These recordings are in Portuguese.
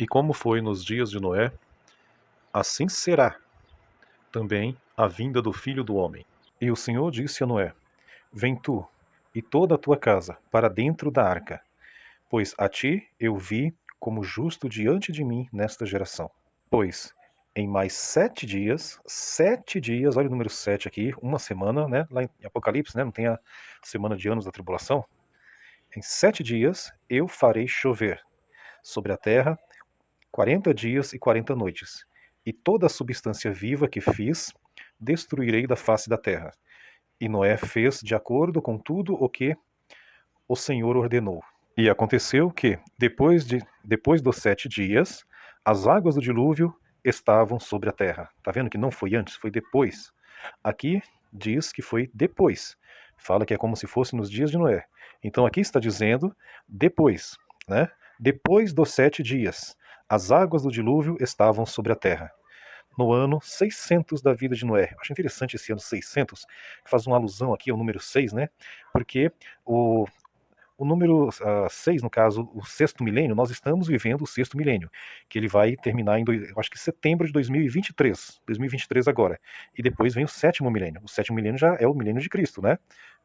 E como foi nos dias de Noé, assim será também a vinda do Filho do Homem. E o Senhor disse a Noé: Vem tu e toda a tua casa para dentro da arca, pois a ti eu vi como justo diante de mim nesta geração. Pois em mais 7 dias, olha o número 7 aqui, uma semana, né? Lá em Apocalipse, né? Não tem a semana de anos da tribulação. Em 7 dias eu farei chover sobre a terra 40 dias e 40 noites, e toda a substância viva que fiz destruirei da face da terra. E Noé fez de acordo com tudo o que o Senhor ordenou. E aconteceu que, depois dos 7 dias, as águas do dilúvio estavam sobre a terra. Tá vendo que não foi antes, foi depois. Aqui diz que foi depois. Fala que é como se fosse nos dias de Noé. Então aqui está dizendo depois, né? Depois dos 7 dias, as águas do dilúvio estavam sobre a terra. No ano 600 da vida de Noé. Acho interessante esse ano 600, que faz uma alusão aqui ao número 6, né? Porque o número 6, no caso, o sexto milênio, nós estamos vivendo o sexto milênio, que ele vai terminar em, eu acho que setembro de 2023 agora. E depois vem o sétimo milênio. O sétimo milênio já é o milênio de Cristo, né?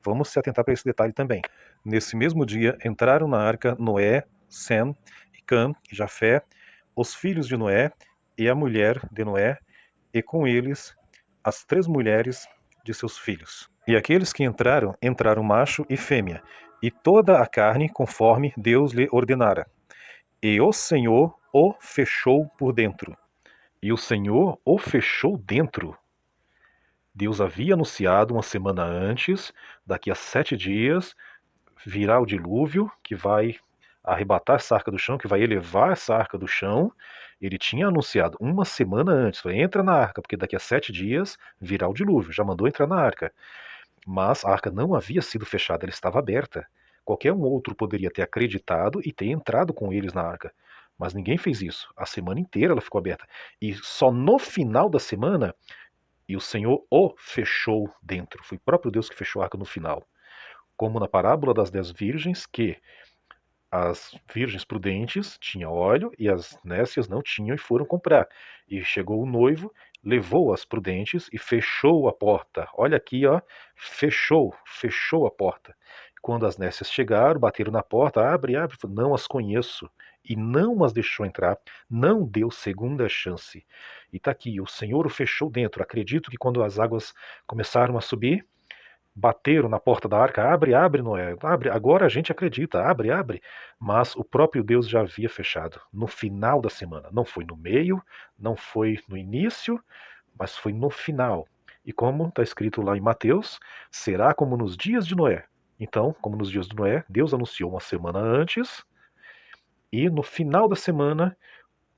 Vamos se atentar para esse detalhe também. Nesse mesmo dia, entraram na arca Noé, Sem e Cã e Jafé, os filhos de Noé e a mulher de Noé, e com eles as 3 mulheres de seus filhos. E aqueles que entraram, entraram macho e fêmea, e toda a carne conforme Deus lhe ordenara. E o Senhor o fechou por dentro. E o Senhor o fechou dentro. Deus havia anunciado uma semana antes, daqui a 7 dias, virá o dilúvio, que vai arrebatar essa arca do chão, que vai elevar essa arca do chão. Ele tinha anunciado uma semana antes, falou, entra na arca, porque daqui a 7 dias virá o dilúvio, já mandou entrar na arca. Mas a arca não havia sido fechada, ela estava aberta. Qualquer um outro poderia ter acreditado e ter entrado com eles na arca. Mas ninguém fez isso. A semana inteira ela ficou aberta. E só no final da semana, e o Senhor o fechou dentro. Foi o próprio Deus que fechou a arca no final. Como na parábola das 10 virgens, que as virgens prudentes tinham óleo e as nécias não tinham e foram comprar. E chegou o noivo, levou as prudentes e fechou a porta. Olha aqui, ó, fechou a porta. Quando as nécias chegaram, bateram na porta, abre, abre, não as conheço. E não as deixou entrar, não deu segunda chance. E está aqui, o Senhor o fechou dentro. Acredito que quando as águas começaram a subir, bateram na porta da arca, abre, abre, Noé, abre, agora a gente acredita, abre, abre, mas o próprio Deus já havia fechado, no final da semana, não foi no meio, não foi no início, mas foi no final, e como está escrito lá em Mateus, será como nos dias de Noé. Então, como nos dias de Noé, Deus anunciou uma semana antes, e no final da semana,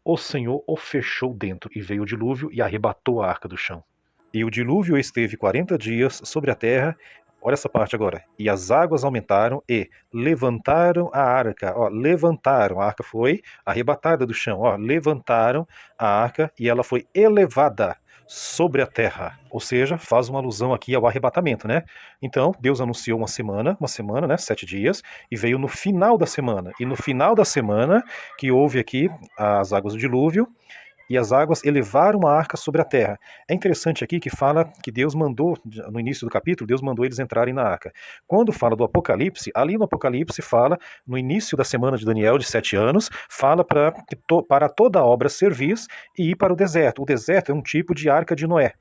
o Senhor o fechou dentro, e veio o dilúvio e arrebatou a arca do chão. E o dilúvio esteve 40 dias sobre a terra. Olha essa parte agora. E as águas aumentaram e levantaram a arca. Ó, levantaram. A arca foi arrebatada do chão. Ó, levantaram a arca e ela foi elevada sobre a terra. Ou seja, faz uma alusão aqui ao arrebatamento, né? Então, Deus anunciou uma semana, né? 7 dias, e veio no final da semana. E no final da semana, que houve aqui as águas do dilúvio, e as águas elevaram a arca sobre a terra. É interessante aqui que fala que Deus mandou, no início do capítulo, Deus mandou eles entrarem na arca. Quando fala do Apocalipse, ali no Apocalipse fala, no início da semana de Daniel, de 7 anos, fala para toda a obra servir e ir para o deserto. O deserto é um tipo de arca de Noé.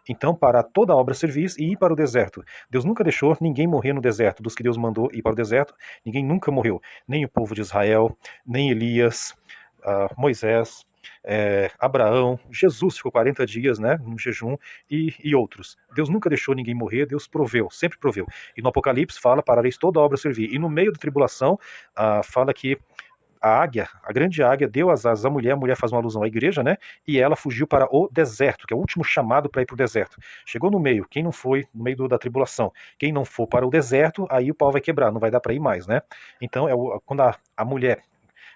Então, para toda a obra servir e ir para o deserto. Deus nunca deixou ninguém morrer no deserto. Dos que Deus mandou ir para o deserto, ninguém nunca morreu. Nem o povo de Israel, nem Elias, Moisés, Abraão, Jesus ficou 40 dias, né, no jejum, e outros. Deus nunca deixou ninguém morrer, Deus proveu, sempre proveu. E no Apocalipse fala, parareis toda a obra servir. E no meio da tribulação, fala que a águia, a grande águia, deu as asas à mulher, a mulher faz uma alusão à igreja, né? E ela fugiu para o deserto, que é o último chamado para ir para o deserto. Chegou no meio, quem não foi no meio da tribulação, quem não for para o deserto, aí o pau vai quebrar, não vai dar para ir mais, né? Então, quando a mulher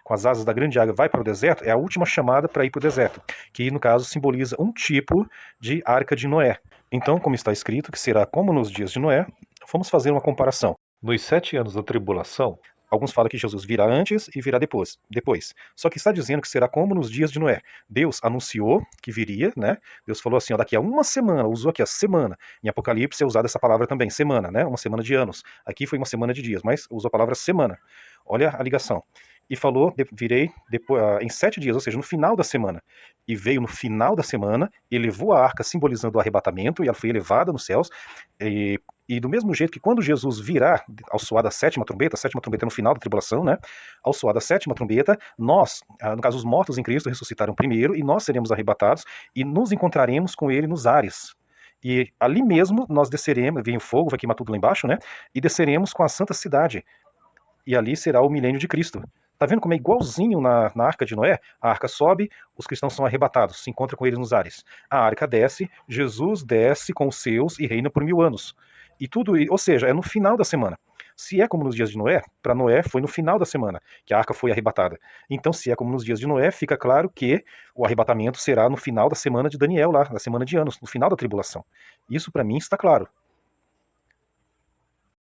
com as asas da grande águia vai para o deserto, é a última chamada para ir para o deserto, que no caso simboliza um tipo de arca de Noé. Então, como está escrito, que será como nos dias de Noé, vamos fazer uma comparação. Nos 7 anos da tribulação, Alguns falam que Jesus virá antes e virá depois. Só que está dizendo que será como nos dias de Noé. Deus anunciou que viria, né? Deus falou assim, ó, daqui a uma semana, usou aqui a semana. Em Apocalipse é usada essa palavra também, semana, né? Uma semana de anos. Aqui foi uma semana de dias, mas usou a palavra semana. Olha a ligação. E falou, virei depois, em 7 dias, ou seja, no final da semana. E veio no final da semana, e levou a arca simbolizando o arrebatamento, e ela foi elevada nos céus. E do mesmo jeito que quando Jesus virá ao soar da sétima trombeta, a sétima trombeta é no final da tribulação, né? Ao soar da sétima trombeta, nós, no caso os mortos em Cristo, ressuscitaram primeiro, e nós seremos arrebatados, e nos encontraremos com ele nos ares. E ali mesmo nós desceremos, vem o fogo, vai queimar tudo lá embaixo, né? E desceremos com a santa cidade. E ali será o milênio de Cristo. Tá vendo como é igualzinho na arca de Noé? A arca sobe, os cristãos são arrebatados, se encontram com eles nos ares. A arca desce, Jesus desce com os seus e reina por 1000 anos. E tudo, ou seja, é no final da semana. Se é como nos dias de Noé, para Noé foi no final da semana que a arca foi arrebatada. Então, se é como nos dias de Noé, fica claro que o arrebatamento será no final da semana de Daniel, lá, na semana de anos, no final da tribulação. Isso para mim está claro.